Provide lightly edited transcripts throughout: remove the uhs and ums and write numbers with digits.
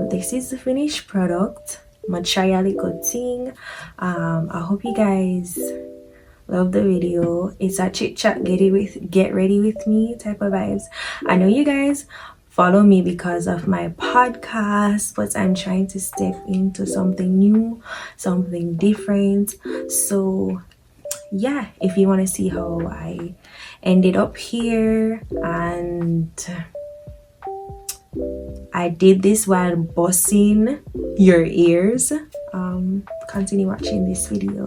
this is the finished product. I'm try a little thing. I hope you guys love the video. It's a chit chat get ready with me type of vibes. I know you guys follow me because of my podcast, but I'm trying to step into something new, something different. So yeah, if you want to see how I ended up here, and I did this while bossing your ears, continue watching this video.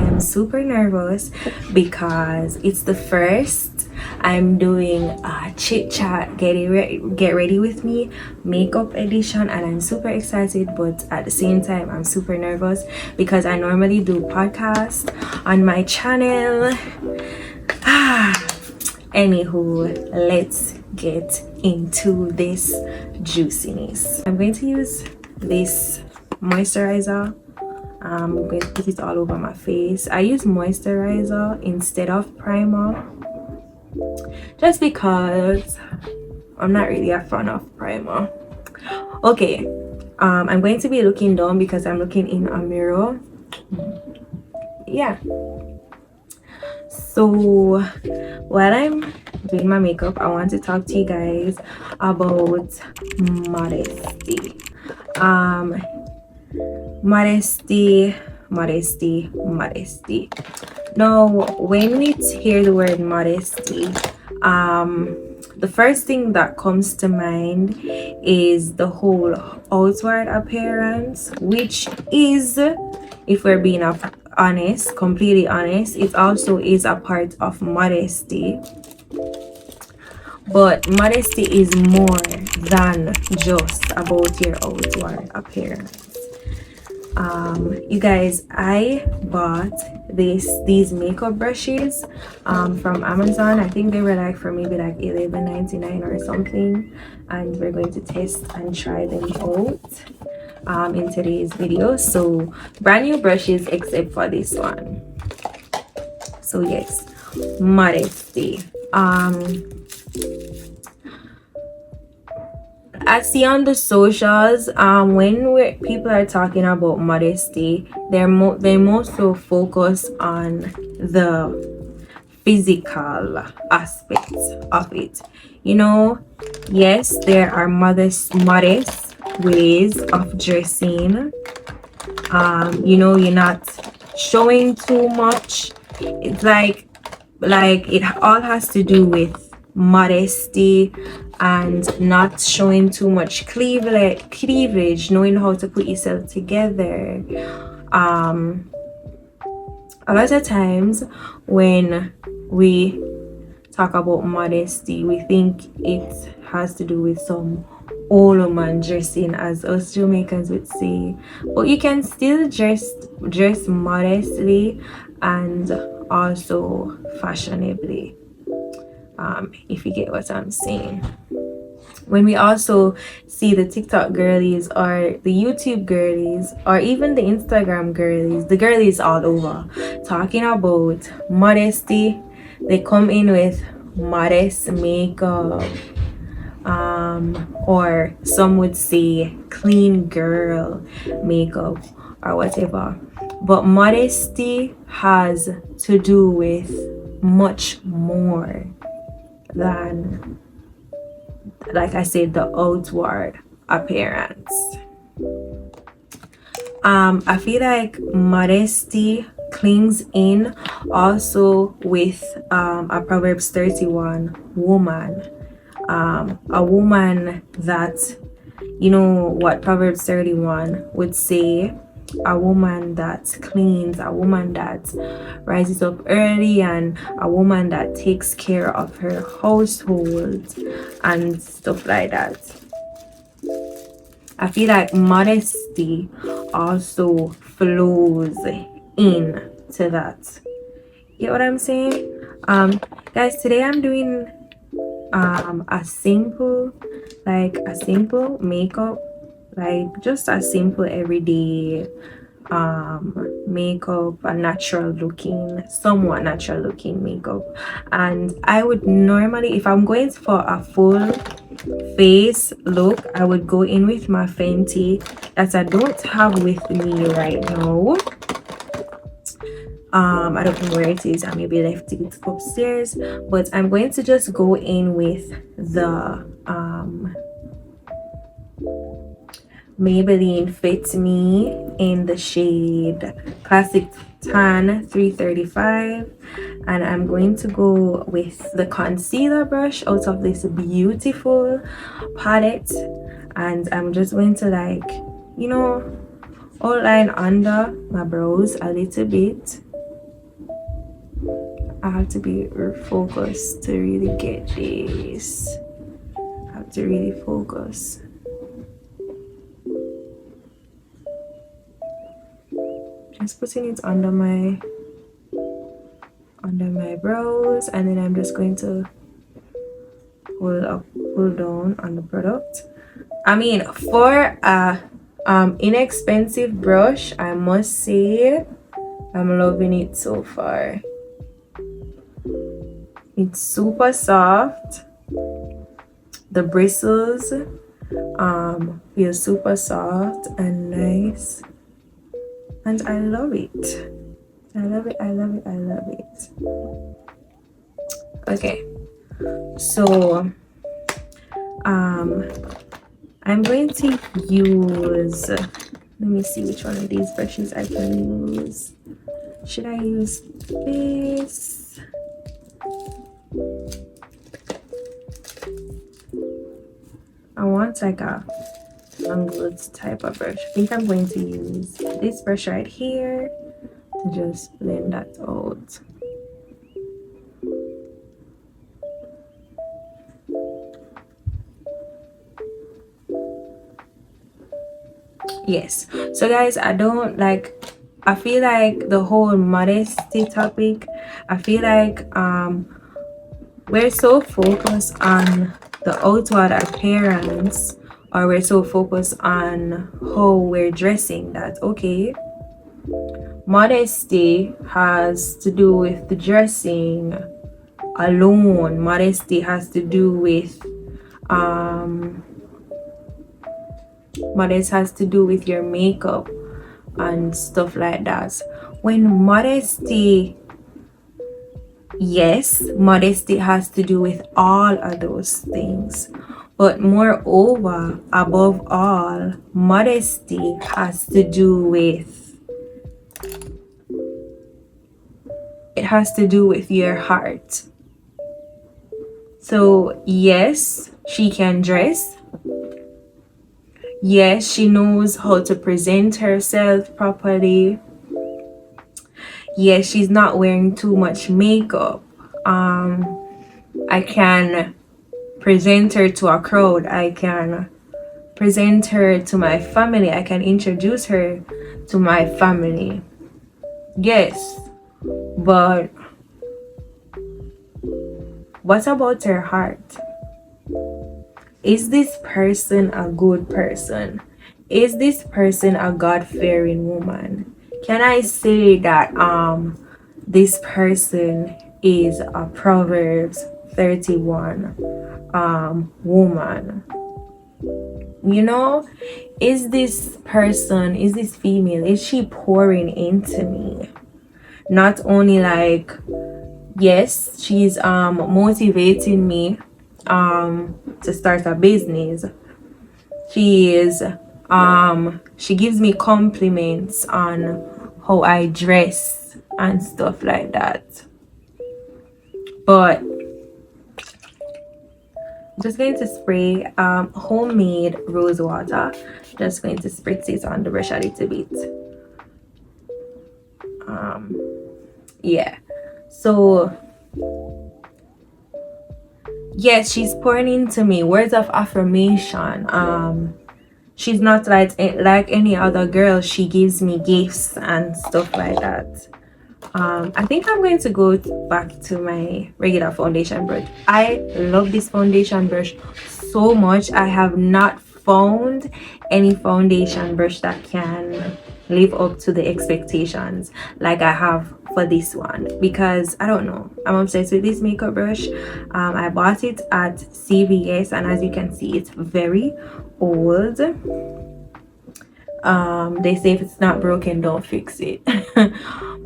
I'm super nervous because it's the first I'm doing a chit chat get ready with me makeup edition, and I'm super excited, but at the same time I'm super nervous because I normally do podcasts on my channel. Anywho, let's get into this juiciness. I'm going to use this moisturizer. I'm going to put it all over my face. I use moisturizer instead of primer just because I'm not really a fan of primer. Okay, I'm going to be looking down because I'm looking in a mirror. Yeah, so while I'm doing my makeup, I want to talk to you guys about modesty. Modesty. Now, when we hear the word modesty, the first thing that comes to mind is the whole outward appearance, which is, if we're being honest, completely honest, it also is a part of modesty. But modesty is more than just about your outward appearance. You guys, I bought these makeup brushes from Amazon. I think they were like for maybe like $11.99 or something, and we're going to test and try them out in today's video. So brand new brushes except for this one. So yes, modesty. I see on the socials, when people are talking about modesty, they most so focus on the physical aspects of it. You know, yes, there are modest ways of dressing. You know, you're not showing too much. It's like it all has to do with modesty and not showing too much cleavage, knowing how to put yourself together. A lot of times when we talk about modesty, we think it has to do with some old woman dressing, as us Jamaicans would say, but you can still dress modestly and also fashionably, if you get what I'm saying. When we also see the TikTok girlies or the YouTube girlies or even the Instagram girlies, the girlies all over talking about modesty, they come in with modest makeup, or some would say clean girl makeup or whatever. But modesty has to do with much more than, like I said, the outward appearance. I feel like modesty clings in also with a Proverbs 31 woman, a woman that, you know what Proverbs 31 would say, a woman that cleans, a woman that rises up early, and a woman that takes care of her household and stuff like that. I feel like modesty also flows into that. Get what I'm saying? Guys, today I'm doing a simple makeup, like just a simple everyday makeup, a natural looking, somewhat natural looking makeup. And I would normally, if I'm going for a full face look, I would go in with my Fenty that I don't have with me right now. I don't know where it is. I maybe left it upstairs, but I'm going to just go in with the Maybelline Fit Me in the shade Classic Tan 335, and I'm going to go with the concealer brush out of this beautiful palette, and I'm just going to, like, you know, outline under my brows a little bit. I have to be focused to really get this. I have to really focus. Just putting it under my brows, and then I'm just going to pull down on the product. I mean, for a inexpensive brush, I must say I'm loving it so far. It's super soft. The bristles feel super soft and nice, and I love it. I love it. I love it. I love it. Okay, so I'm going to use, let me see which one of these brushes I can use. Should I use this? I want like a angled type of brush. I think I'm going to use this brush right here to just blend that out. Yes, so guys, I feel like the whole modesty topic, I feel like we're so focused on the outward appearance, or we're so focused on how we're dressing, that okay, modesty has to do with the dressing alone. Modesty has to do with modesty has to do with your makeup and stuff like that. When modesty, yes, modesty has to do with all of those things, but moreover, above all, modesty has to do with, it has to do with your heart. So yes, she can dress. Yes, she knows how to present herself properly. Yes, she's not wearing too much makeup. I can present her to a crowd. I can present her to my family. I can introduce her to my family. Yes, but what about her heart? Is this person a good person? Is this person a God-fearing woman? Can I say that this person is a Proverbs 31 woman? You know, is this person, is this female, is she pouring into me? Not only like, yes, she's motivating me to start a business. She is she gives me compliments on how I dress and stuff like that. But I'm just going to spray homemade rose water. Just going to spritz it on the brush a little bit. Yeah, so yes, she's pouring into me words of affirmation. She's not like any other girl. She gives me gifts and stuff like that. I think I'm going to go back to my regular foundation brush. I love this foundation brush so much. I have not found any foundation brush that can live up to the expectations like I have for this one, because I don't know, I'm obsessed with this makeup brush. I bought it at CVS, and as you can see, it's very old. They say if it's not broken, don't fix it.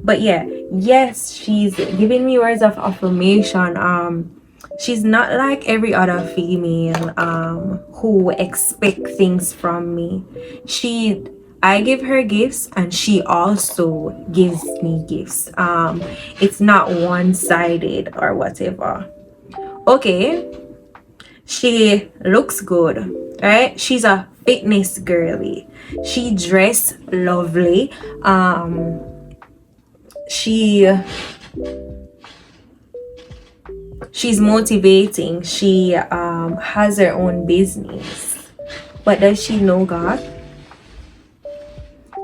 But yeah, yes, she's giving me words of affirmation. She's not like every other female who expect things from me. I give her gifts, and she also gives me gifts. It's not one-sided or whatever. Okay, she looks good, right? She's a fitness girly. She dressed lovely. She's motivating. She has her own business. But does she know God?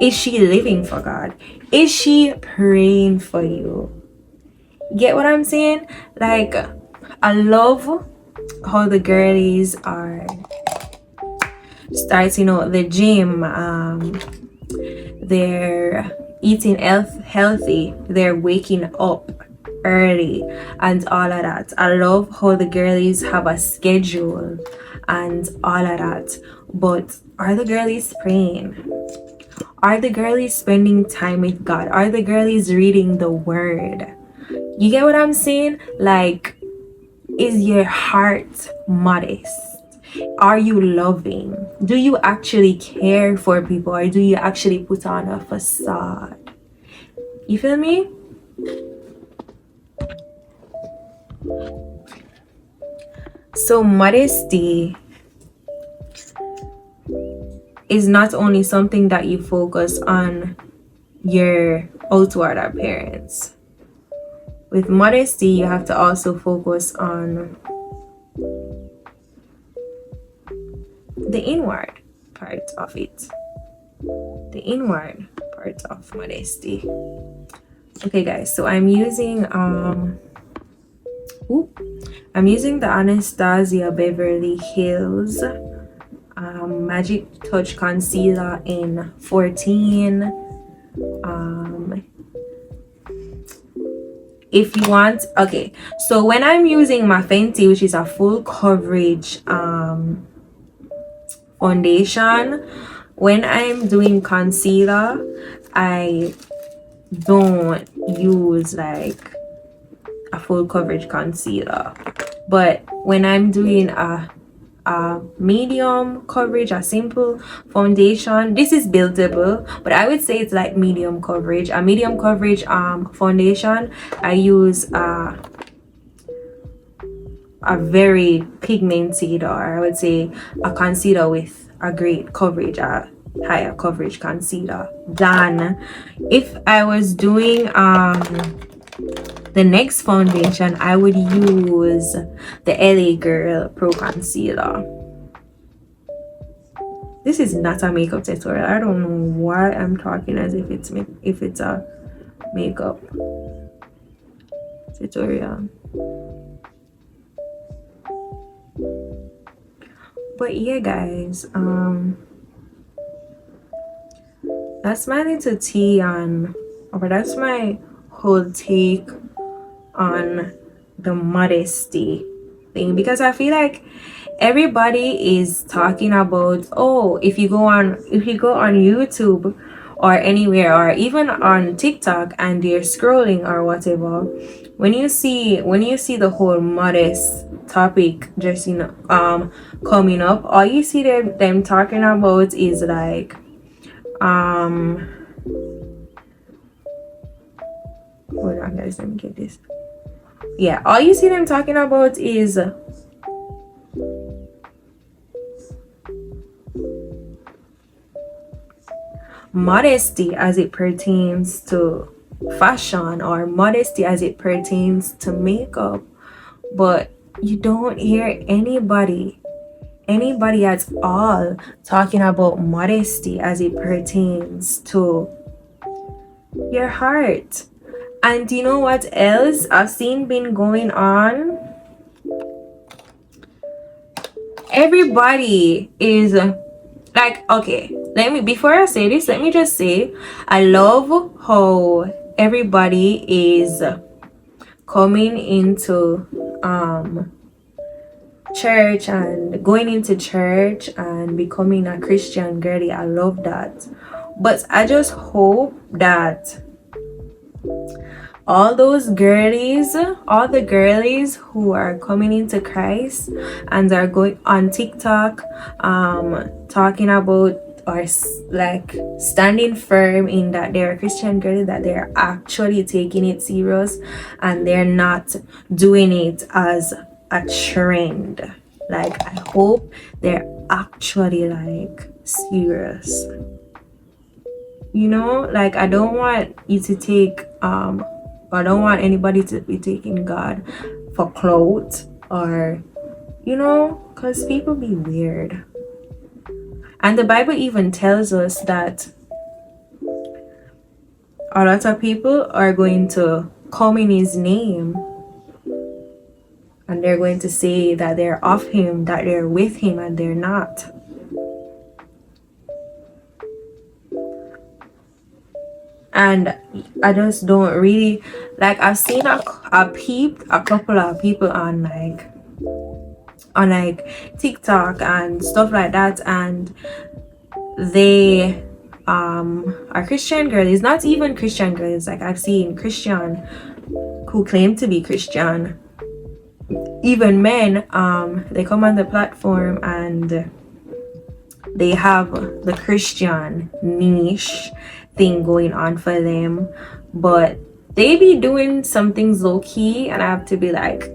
Is she living for God? Is she praying for you? Get what I'm saying? Like, I love how the girlies are starting out the gym. They're eating healthy. They're waking up early and all of that. I love how the girlies have a schedule and all of that. But are the girlies praying? Are the girlies spending time with God? Are the girlies reading the word? You get what I'm saying? Like, is your heart modest? Are you loving? Do you actually care for people, or do you actually put on a facade? You feel me? So modesty is not only something that you focus on your outward appearance. With modesty, you have to also focus on the inward part of it. The inward part of modesty. Okay guys, so I'm using the Anastasia Beverly Hills Magic Touch Concealer in 14. If you want, okay, so when I'm using my Fenty, which is a full coverage foundation, when I'm doing concealer, I don't use like a full coverage concealer. But when I'm doing a medium coverage, a simple foundation, this is buildable, but I would say it's like medium coverage. A medium coverage foundation, I use a very pigmented, or I would say a concealer with a great coverage, a higher coverage concealer than if I was doing the next foundation. I would use the LA Girl Pro Concealer. This is not a makeup tutorial. I don't know why I'm talking as if it's a makeup tutorial. But yeah guys, that's my little tea on, or that's my whole take on the modesty thing, because I feel like everybody is talking about, oh, if you go on YouTube or anywhere, or even on TikTok, and you're scrolling or whatever, when you see the whole modest topic just coming up, all you see them talking about is like hold on guys, let me get this. Yeah, all you see them talking about is modesty as it pertains to fashion, or modesty as it pertains to makeup, but you don't hear anybody at all talking about modesty as it pertains to your heart. And you know what else I've seen been going on? Everybody is like, okay, before I say this, let me just say I love how everybody is coming into church and going into church and becoming a Christian girly. I love that. But I just hope that all those girlies, all the girlies who are coming into Christ and are going on TikTok talking about or like standing firm in that they're a Christian girl, that they're actually taking it serious and they're not doing it as a trend. Like, I hope they're actually like serious, you know. Like, I don't want you to take I don't want anybody to be taking God for clout, or you know, because people be weird. And the Bible even tells us that a lot of people are going to come in his name and they're going to say that they're of him, that they're with him, and they're not. And I just don't really like. I've seen a couple of people on TikTok and stuff like that, and they are Christian girls, not even Christian girls. Like, I've seen Christian who claim to be Christian, even men, they come on the platform and they have the Christian niche thing going on for them, but they be doing some things low-key, and I have to be like,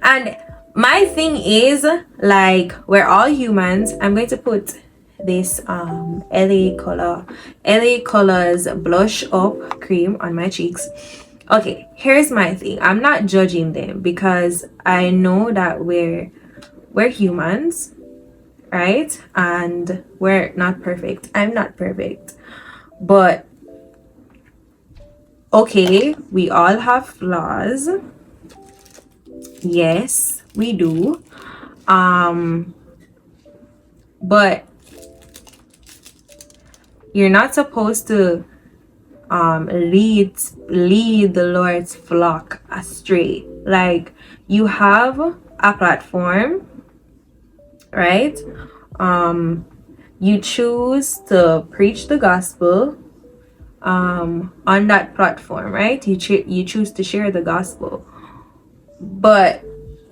and my thing is, like, we're all humans. I'm going to put this LA Colors Blush Up cream on my cheeks. Okay, here's my thing. I'm not judging them because I know that we're humans, right? And we're not perfect. I'm not perfect, but okay, we all have flaws. Yes, we do. But you're not supposed to lead the Lord's flock astray. Like, you have a platform, right? You choose to preach the gospel on that platform, right? You choose to share the gospel, but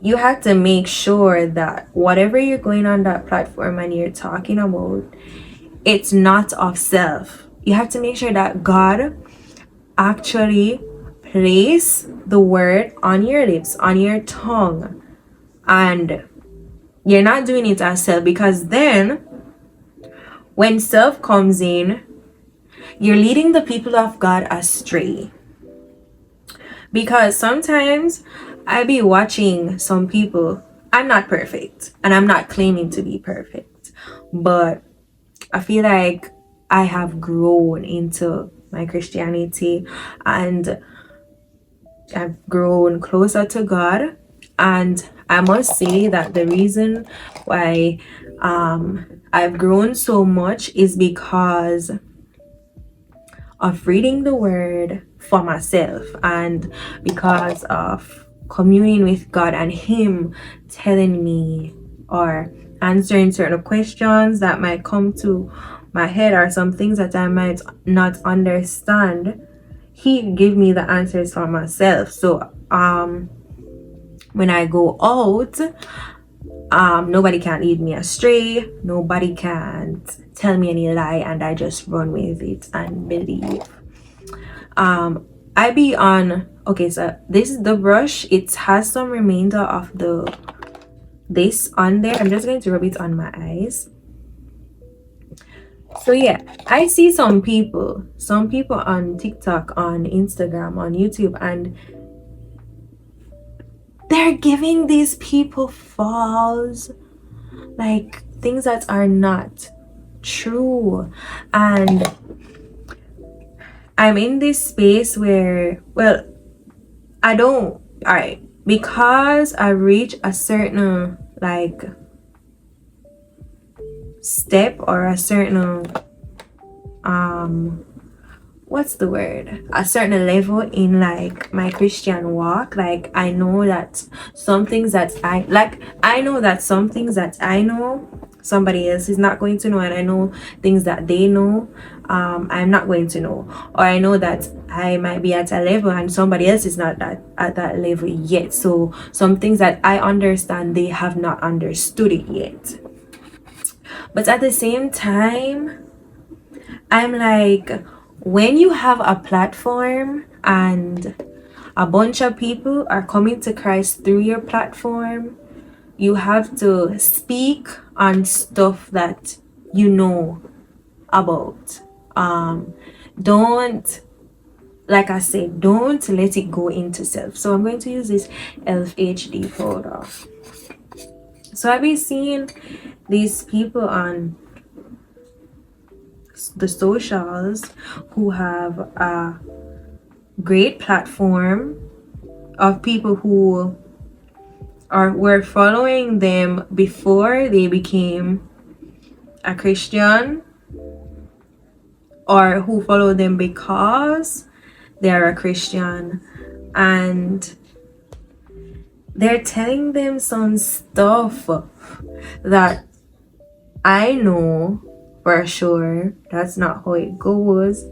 you have to make sure that whatever you're going on that platform and you're talking about, it's not of self. You have to make sure that God actually place the word on your lips, on your tongue, and you're not doing it as self, because then when self comes in, you're leading the people of God astray. Because sometimes I be watching some people. I'm not perfect and I'm not claiming to be perfect, but I feel like I have grown into my Christianity and I've grown closer to God. And I must say that the reason why I've grown so much is because of reading the word for myself, and because of communing with God and him telling me or answering certain questions that might come to my head, or some things that I might not understand. He give me the answers for myself. So when I go out, nobody can lead me astray, nobody can tell me any lie, and I just run with it and believe. I be on, okay, so this is the brush. It has some remainder of this on there. I'm just going to rub it on my eyes. So yeah, I see some people on TikTok, on Instagram, on YouTube, and they're giving these people false, like, things that are not true. And I'm in this space where, well, because I reach a certain, like, step or a certain what's the word, a certain level in like my Christian walk. Like I know that some things that I know that some things that I know somebody else is not going to know, and I know things that they know I'm not going to know, or I know that I might be at a level and somebody else is not at that level yet. So some things that I understand, they have not understood it yet. But at the same time, I'm like, when you have a platform and a bunch of people are coming to Christ through your platform, you have to speak on stuff that you know about. Don't, like I said, don't let it go into self. So I'm going to use this ELF HD powder. So I've been seeing these people on the socials who have a great platform of people who were following them before they became a Christian, or who follow them because they are a Christian, and they're telling them some stuff that I know for sure that's not how it goes,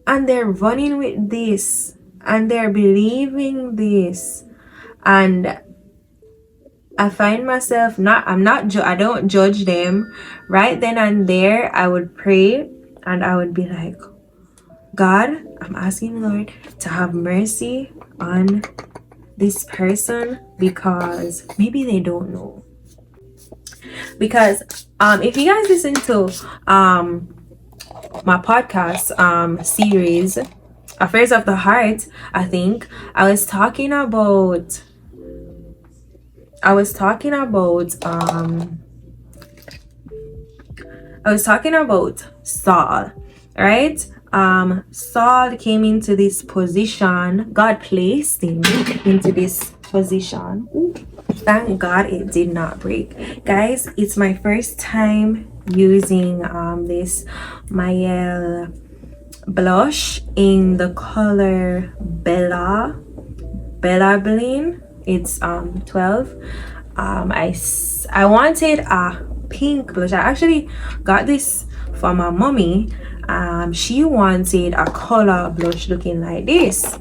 and they're running with this and they're believing this. And I find myself I don't judge them. Right then and there, I would pray and I would be like, God, I'm asking Lord to have mercy on this person, because maybe they don't know. Because if you guys listen to my podcast series, Affairs of the Heart, I think I was talking about Saul, right? Saul came into this position. God placed him into this position. Ooh, thank God it did not break. Guys, it's my first time using this Mayel blush in the color Bella Bling. It's 12. I wanted a pink blush. I actually got this for my mommy. She wanted a color blush looking like this.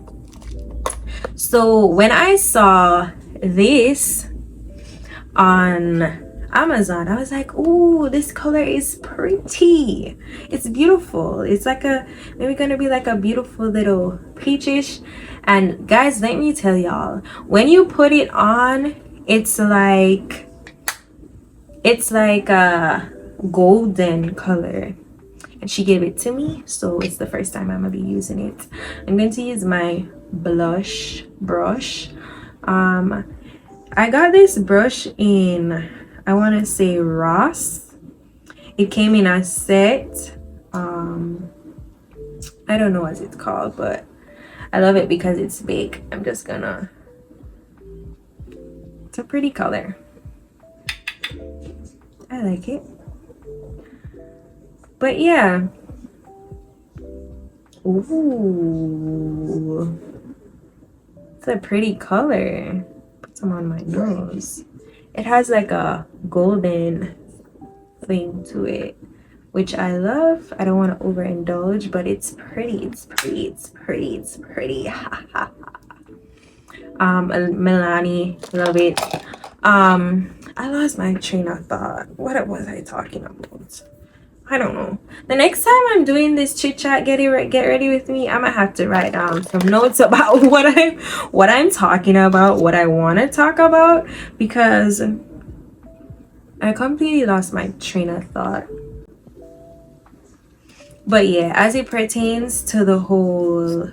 So when I saw this on Amazon, I was like, oh, this color is pretty, it's beautiful. It's like maybe gonna be like a beautiful little peachish. And guys, let me tell y'all, when you put it on, it's like a golden color. And she gave it to me, so it's the first time I'm gonna be using it. I'm going to use my blush brush. I got this brush in, I want to say, Ross. It came in a set. I don't know what it's called, but I love it because it's big. I'm just gonna, it's a pretty color. I like it. But yeah. Ooh, it's a pretty color. Put some on my nose. It has like a golden thing to it, which I love. I don't want to overindulge, but it's pretty. It's pretty. It's pretty. It's pretty. Melanie, love it. I lost my train of thought. What was I talking about? I don't know. The next time I'm doing this chit chat, get ready with me, I'm gonna have to write down some notes about what I'm talking about, what I want to talk about, because I completely lost my train of thought. But yeah, as it pertains to the whole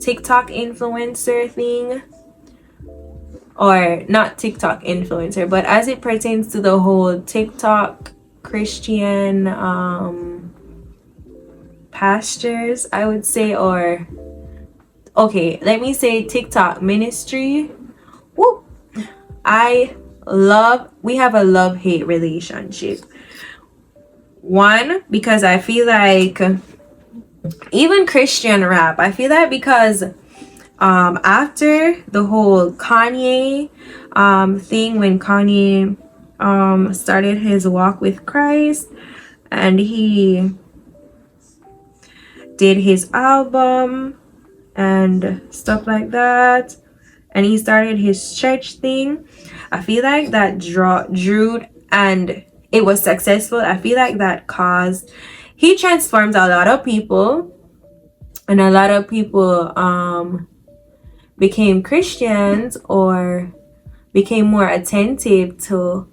TikTok influencer thing, or not TikTok influencer, but as it pertains to the whole TikTok Christian pastors, I would say, or okay, let me say TikTok ministry. Whoop. I we have a love-hate relationship. One, because I feel like even Christian rap, I feel like because after the whole Kanye thing, when Kanye started his walk with Christ and he did his album and stuff like that, and he started his church thing, I feel like that drew, and it was successful. I feel like that caused, he transformed a lot of people, and a lot of people became Christians or became more attentive to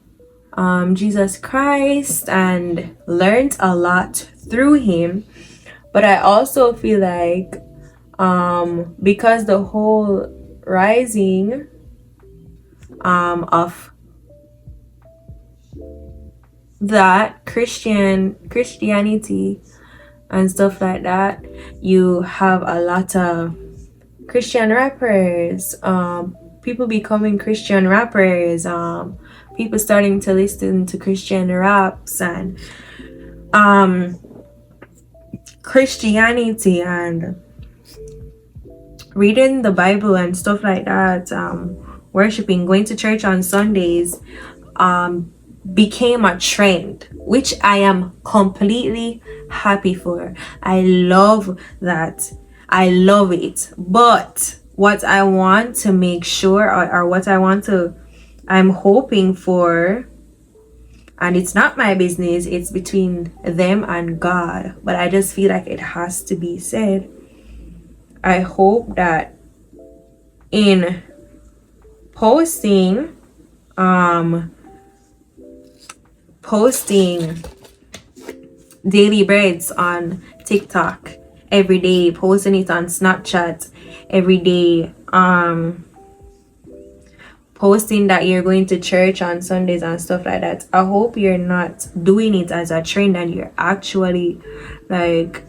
Jesus Christ and learned a lot through him. But I also feel like because the whole rising of that Christianity and stuff like that, you have a lot of Christian rappers, people becoming Christian rappers, people starting to listen to Christian raps and Christianity and reading the Bible and stuff like that, worshiping, going to church on Sundays, became a trend, which I am completely happy for. I love that. I love it. But what I want to make sure, or what I'm hoping for, and it's not my business, it's between them and God, but I just feel like it has to be said. I hope that in posting daily breads on TikTok every day, posting it on Snapchat every day, posting that you're going to church on Sundays and stuff like that, I hope you're not doing it as a trend and you're actually like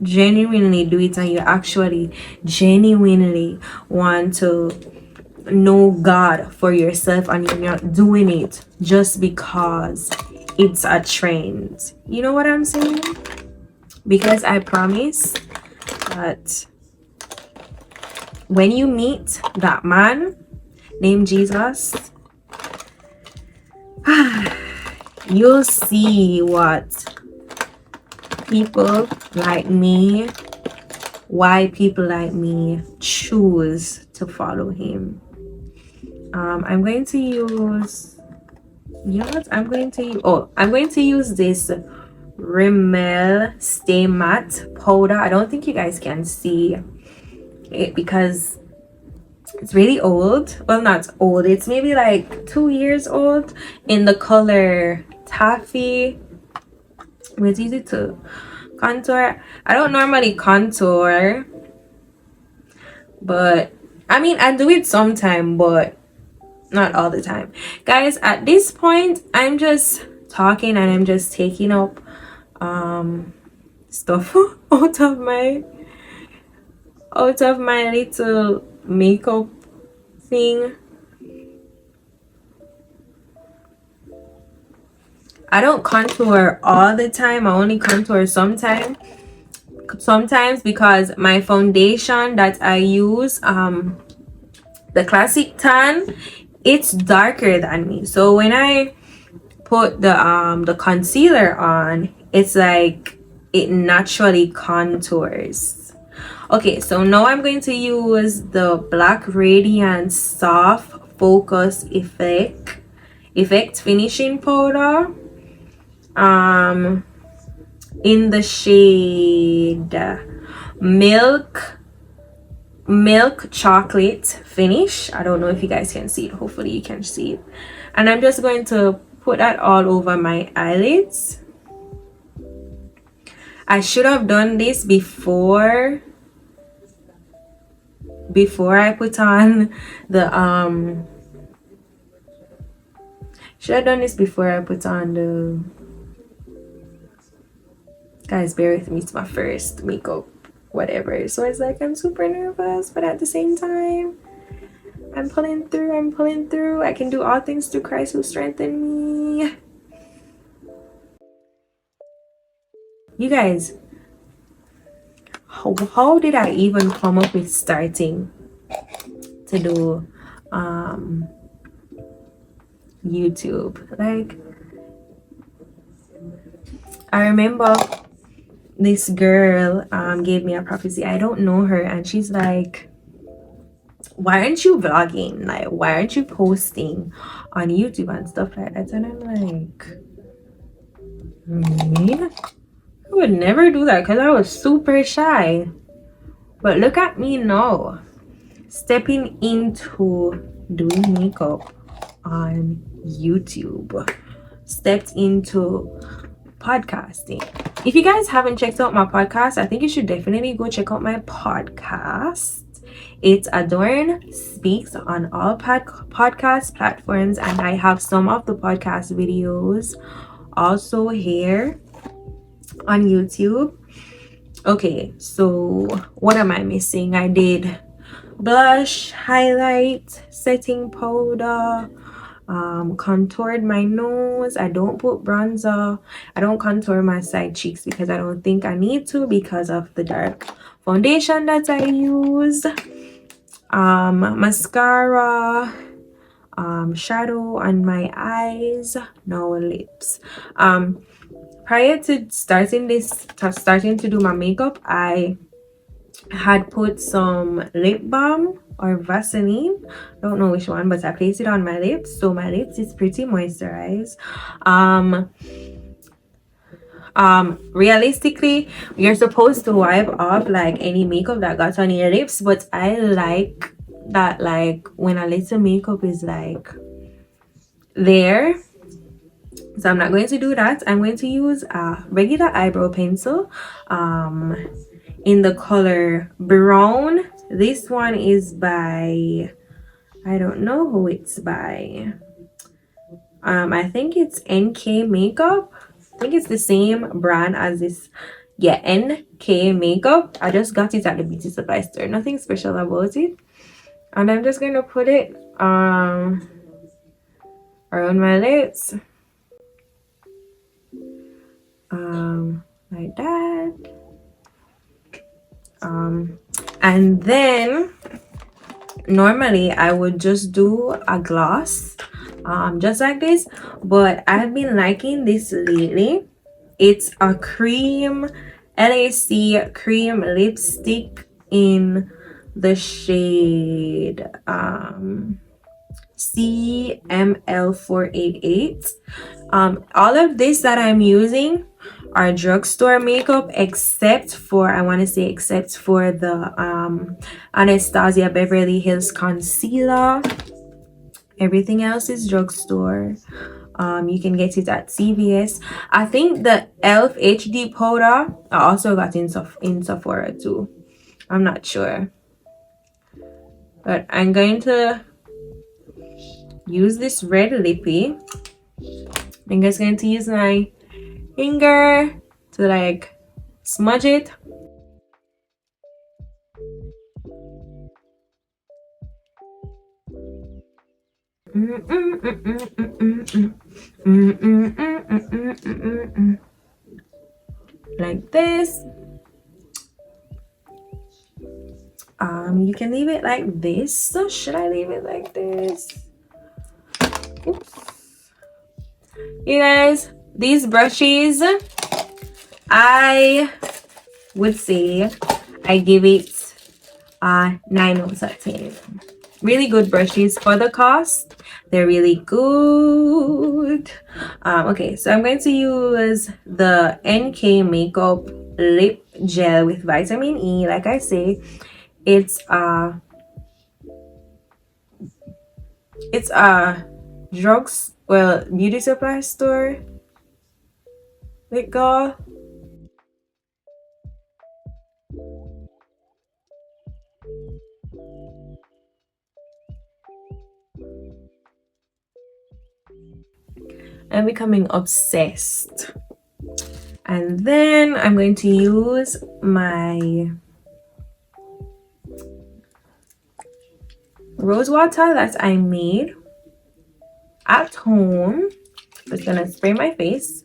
genuinely do it, and you actually genuinely want to know God for yourself, and you're not doing it just because it's a trend. You know what I'm saying? Because I promise that when you meet that man named Jesus, you'll see what people like me, why people like me choose to follow him. I'm going to use, I'm going to use this Rimmel Stay Matte powder. I don't think you guys can see it because it's really old. Well, not old, it's maybe like 2 years old, in the color Taffy. It's easy to contour. I don't normally contour, but I mean, I do it sometime, but not all the time. Guys, at this point, I'm just talking and I'm just taking up stuff out of my little makeup thing. I don't contour all the time. I only contour sometimes because my foundation that I use, the Classic Tan, it's darker than me. So when I put the concealer on, it's like it naturally contours. Okay, so now I'm going to use the Black Radiance Soft Focus Effect Finishing Powder in the shade milk chocolate finish. I don't know if you guys can see it. Hopefully you can see it. And I'm just going to put that all over my eyelids. I should have done this before I put on the should have done this before I put on the, guys, bear with me, it's my first makeup whatever, so it's like I'm super nervous, but at the same time I'm pulling through. I'm pulling through. I can do all things through Christ who strengthened me. You guys, how did I even come up with starting to do YouTube? Like, I remember this girl gave me a prophecy. I don't know her, and she's like, why aren't you vlogging? Like, why aren't you posting on YouTube and stuff like that? And I'm like, me? I would never do that because I was super shy. But look at me now, stepping into doing makeup on YouTube, stepped into podcasting. If you guys haven't checked out my podcast, I think you should definitely go check out my podcast. It's Adorn Speaks on all podcast platforms, and I have some of the podcast videos also here on YouTube. Okay, so what am I missing? I did blush, highlight, setting powder, contoured my nose. I don't put bronzer. I don't contour my side cheeks because I don't think I need to because of the dark foundation that I use. Mascara, shadow on my eyes, no lips. Prior to starting to do my makeup, I had put some lip balm or Vaseline, don't know which one, but I placed it on my lips, so my lips is pretty moisturized. Realistically, you're supposed to wipe off like any makeup that got on your lips, but I like that, like, when a little makeup is like there. So I'm not going to do that. I'm going to use a regular eyebrow pencil in the color brown. This one is by, I don't know who it's by. I think it's NK Makeup. I think it's the same brand as this. Yeah, NK Makeup. I just got it at the beauty supply store. Nothing special about it. And I'm just going to put it around my lips. Like that. And then normally I would just do a gloss just like this, but I've been liking this lately. It's a cream LAC cream lipstick in the shade CML488. All of this that I'm using are drugstore makeup, except for, I want to say, except for the Anastasia Beverly Hills concealer. Everything else is drugstore. You can get it at CVS. I think the ELF HD powder I also got in Sephora too. I'm not sure, but I'm going to use this red lippy. I'm just going to use my finger to like smudge it. Like this. You can leave it like this. So should I leave it like this? Oops. You guys, these brushes, I would say I give it 9 out of 10. Really good brushes for the cost. They're really good. Okay, so I'm going to use the NK Makeup Lip Gel with vitamin E. Like I say, it's a beauty supply store lip gloss. I'm becoming obsessed. And then I'm going to use my rose water that I made at home. Just gonna spray my face.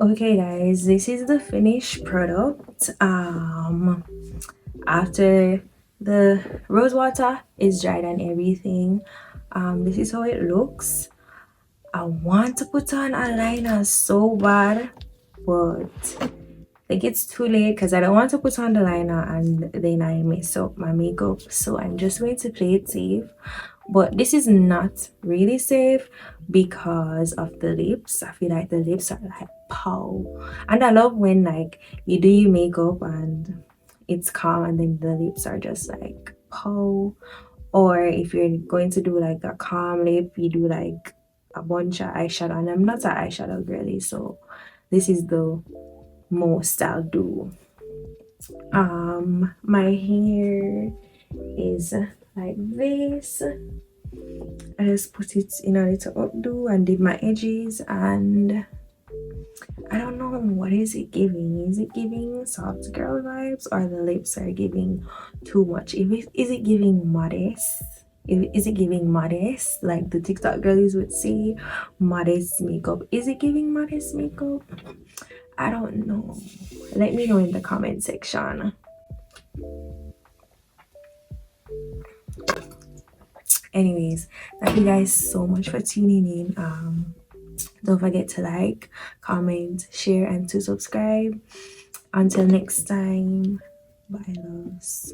Okay guys, this is the finished product. After the rose water is dried and everything, this is how it looks. I want to put on a liner so bad, but I think it's too late because I don't want to put on the liner and then I mess up my makeup. So I'm just going to play it safe. But this is not really safe because of the lips. I feel like the lips are like pow. And I love when like you do your makeup and it's calm and then the lips are just like pow. Or if you're going to do like a calm lip, you do like a bunch of eyeshadow. And I'm not an eyeshadow girly, so this is the most I'll do. My hair is like this. I just put it in a little updo and did my edges, and I don't know, what is it giving? Is it giving soft girl vibes, or the lips are giving too much? Is it giving modest? Is it giving modest, like the TikTok girlies would say, modest makeup? Is it giving modest makeup? I don't know. Let me know in the comment section. Anyways, thank you guys so much for tuning in. Don't forget to like, comment, share, and to subscribe. Until next time, bye loves.